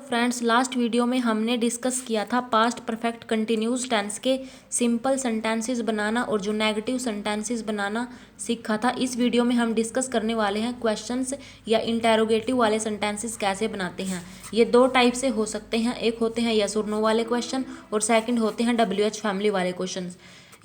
Friends, last video में हमने discuss किया था पास्ट परफेक्ट कंटिन्यूस टेंस के सिंपल सेंटेंसेस बनाना और जो नेगेटिव सेंटेंसेस बनाना सीखा था। इस वीडियो में हम डिस्कस करने वाले हैं क्वेश्चंस या इंटेरोगेटिव वाले सेंटेंसेस कैसे बनाते हैं। ये दो टाइप से हो सकते हैं, एक होते हैं यस और नो वाले क्वेश्चन और सेकंड होते हैं WH फैमिली वाले क्वेश्चन।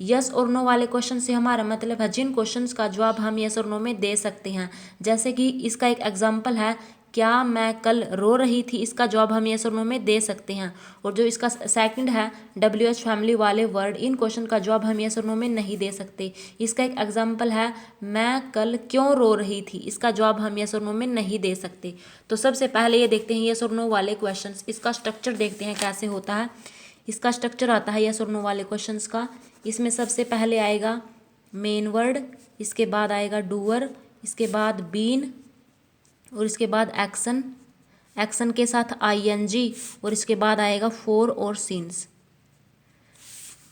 यस और नो वाले क्वेश्चन से हमारा मतलब है जिन क्वेश्चंस का जवाब हम यस और नो में दे सकते हैं। जैसे कि इसका एक एग्जांपल है, क्या मैं कल रो रही थी, इसका जवाब हम यस और नो में दे सकते हैं। और जो इसका सेकंड है WH फैमिली वाले वर्ड, इन क्वेश्चन का जवाब हम यस और नो में नहीं दे सकते। इसका एक एग्जांपल है, मैं कल क्यों रो रही थी, इसका जवाब हम यस और नो में नहीं दे सकते। तो सबसे पहले ये देखते हैं यस और नो वाले क्वेश्चंस। इसका स्ट्रक्चर देखते हैं कैसे होता है। इसका स्ट्रक्चर आता है यस और नो वाले क्वेश्चंस का। इसमें सबसे पहले आएगा मेन वर्ड, इसके बाद आएगा डूअर, इसके बाद बीन और इसके बाद एक्शन, एक्शन के साथ ING और इसके बाद आएगा फॉर और सिंस।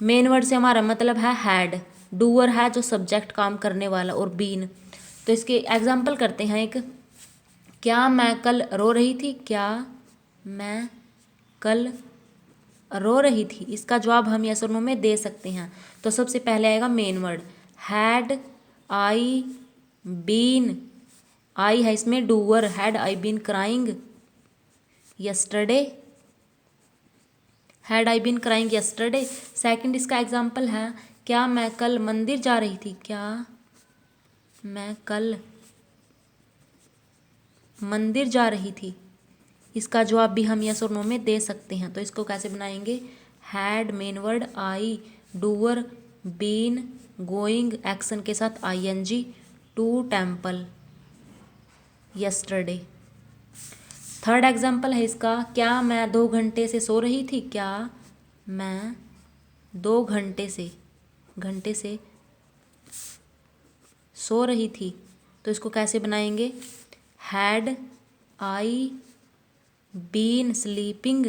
मेन वर्ड से हमारा मतलब है हैड, डूअर है जो सब्जेक्ट काम करने वाला और बीन। तो इसके एग्जाम्पल करते हैं एक, क्या मैं कल रो रही थी, क्या मैं कल रो रही थी, इसका जवाब हम यस और नो में दे सकते हैं। तो सबसे पहले आएगा main word had I been, I है इसमें doer, had I been crying yesterday, had I been crying yesterday. Second इसका एग्जांपल है, क्या मैं कल मंदिर जा रही थी, क्या मैं कल मंदिर जा रही थी, इसका जवाब भी हम यस और नो में दे सकते हैं। तो इसको कैसे बनाएंगे, had main word I doer been going action के साथ ING to temple yesterday. Third example है इसका, क्या मैं 2 घंटे से सो रही थी, क्या मैं 2 घंटे से सो रही थी। तो इसको कैसे बनाएंगे, हैड आई बीन स्लीपिंग,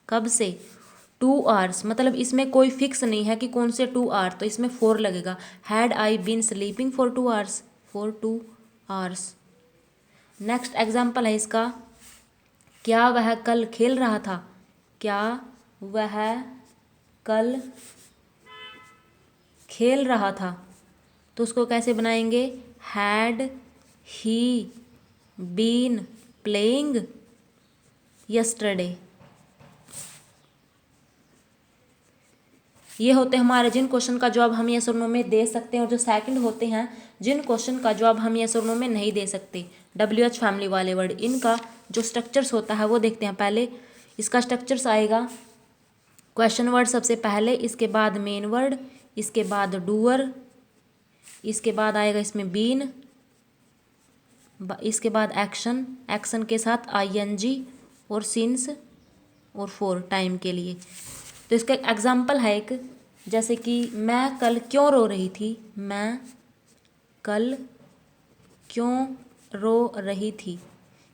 कब से 2 आवर्स, मतलब इसमें कोई फिक्स नहीं है कि कौन से 2 आवर्स, तो इसमें 4 लगेगा। Had I been sleeping for 2 hours, for 2 hours. Next example है इसका, क्या वह कल खेल रहा था, क्या वह कल खेल रहा था। तो उसको कैसे बनाएंगे, had he been playing yesterday. ये होते हैं हमारे जिन क्वेश्चन का जवाब हम यस और नो में दे सकते हैं, और जो सेकंड होते हैं जिन क्वेश्चन का जवाब हम यस और नो में नहीं दे सकते, WH फैमिली वाले वर्ड। इनका जो स्ट्रक्चर्स होता है वो देखते हैं। पहले इसका स्ट्रक्चर्स आएगा, क्वेश्चन वर्ड सबसे पहले, इसके बाद मेन वर्ड, इसके बाद डूअर, इसके बाद आएगा इसमें बीन, इसके बाद एक्शन, एक्शन के साथ ING और सिंस और फॉर टाइम के लिए। तो इसका एक एग्जाम्पल है एक, जैसे कि मैं कल क्यों रो रही थी, मैं कल क्यों रो रही थी,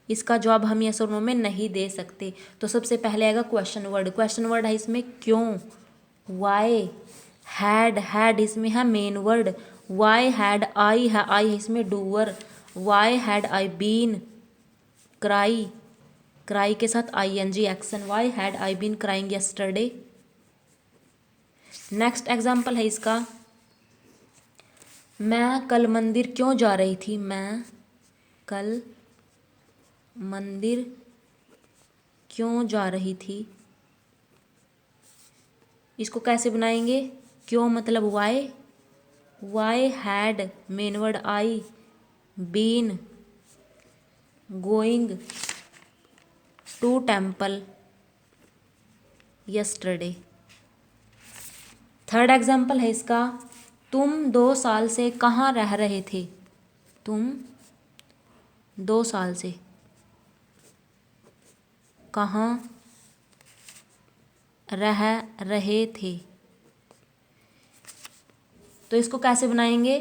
इसका जवाब हम यस और नो में नहीं दे सकते। तो सबसे पहले आएगा क्वेश्चन वर्ड, क्वेश्चन वर्ड है इसमें क्यों, वाई, हैड, हैड इसमें है main word, why had I है, आई है इसमें doer, why had I been cry, cry के साथ ING action, why had I been crying yesterday. Next example है इसका, मैं कल मंदिर क्यों जा रही थी, मैं कल मंदिर क्यों जा रही थी, इसको कैसे बनाएंगे, क्यों मतलब why, why had main word I been going to temple yesterday. Third example है इसका, तुम 2 साल से कहाँ रह रहे थे, तुम 2 साल से कहाँ रह रहे थे। तो इसको कैसे बनाएंगे,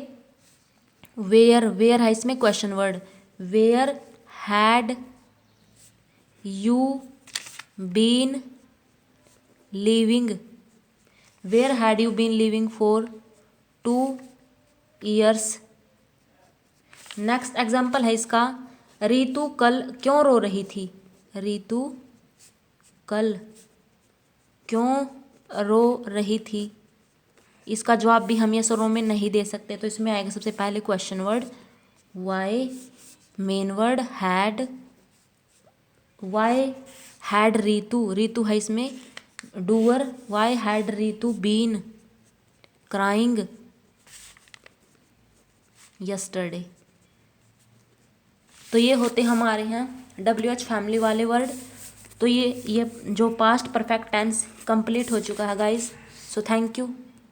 वेयर, वेयर है इसमें question word, where had you been living, where had you been living for 2 years। Next example है इसका, रितु कल क्यों रो रही थी, रितु कल क्यों रो रही थी? इसका जवाब भी हम यस और नो में नहीं दे सकते, तो इसमें आएगा सबसे पहले question word why, main word had, why had Ritu, Ritu है इसमें doer, why had Ritu been crying yesterday. तो ये होते हमारे यहाँ WH फैमिली वाले वर्ड। तो ये जो पास्ट परफेक्ट टेंस कंप्लीट हो चुका है गाइस। So thank you.